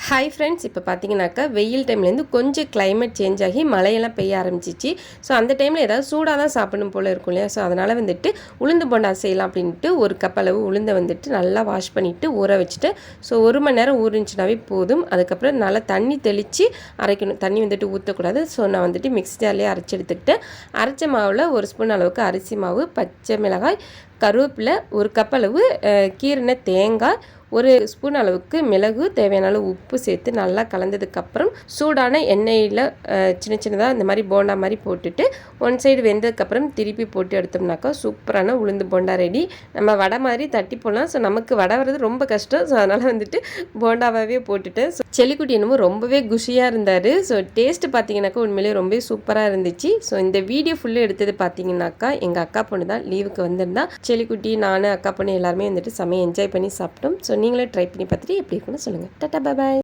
Hi friends, இப்போ பார்த்தீங்கன்னாக்கா வெயில் டைம்லேருந்து கொஞ்சம் கிளைமேட் சேஞ்ச் ஆகி மழையெல்லாம் பெய்ய ஆரம்பிச்சிச்சு. ஸோ அந்த டைமில் ஏதாவது சூடாக தான் சாப்பிடணும் போல் இருக்கும் இல்லையா? ஸோ அதனால் வந்துட்டு உளுந்து போண்டா செய்யலாம் அப்படின்ட்டு ஒரு கப் அளவு உளுந்தை வந்துட்டு நல்லா வாஷ் பண்ணிவிட்டு ஊற வச்சுட்டு, ஸோ 1 மணி நேரம் ஊறிஞ்சினாவே போதும். அதுக்கப்புறம் நல்லா தண்ணி தெளித்து அரைக்கணும். தண்ணி வந்துட்டு ஊற்றக்கூடாது. ஸோ நான் வந்துட்டு மிக்ஸி ஜார்லேயே அரைச்சி எடுத்துக்கிட்டேன். அரைச்ச மாவில் 1 ஸ்பூன் அளவுக்கு அரிசி மாவு, பச்சை மிளகாய், கருவேப்பிலை, 1 கப் அளவு கீறின தேங்காய், 1 ஸ்பூன் அளவுக்கு மிளகு, தேவையான அளவு உப்பு சேர்த்து நல்லா கலந்ததுக்கப்புறம் சூடான எண்ணெயில் சின்ன சின்னதாக இந்த மாதிரி போண்டா மாதிரி போட்டுட்டு 1 சைடு வெந்ததுக்கப்புறம் திருப்பி போட்டு எடுத்தோம்னாக்கா சூப்பரான உளுந்து போண்டா ரெடி. நம்ம வடை மாதிரி தட்டி போடலாம். ஸோ நமக்கு வடை வர்றது ரொம்ப கஷ்டம். ஸோ அதனால் வந்துட்டு போண்டாவாகவே போட்டுட்டேன். ஸோ செல்லிக்குட்டி என்னமோ ரொம்பவே குஷியாக இருந்தார். ஸோ டேஸ்ட்டு பார்த்தீங்கன்னாக்கா உண்மையிலேயே ரொம்பவே சூப்பராக இருந்துச்சு. ஸோ இந்த வீடியோ ஃபுல்லு எடுத்தது பார்த்தீங்கன்னாக்கா எங்கள் அக்கா பொண்ணு தான் லீவுக்கு வந்திருந்தா. செல்லிக்குட்டி, நான், அக்கா பொண்ணு எல்லாருமே வந்துட்டு செமையை என்ஜாய் பண்ணி சாப்பிட்டோம். ஸோ நீங்களே ட்ரை பண்ணி பார்த்துட்டு எப்படி இருக்குன்னு சொல்லுங்கள். டாடா, பாய்.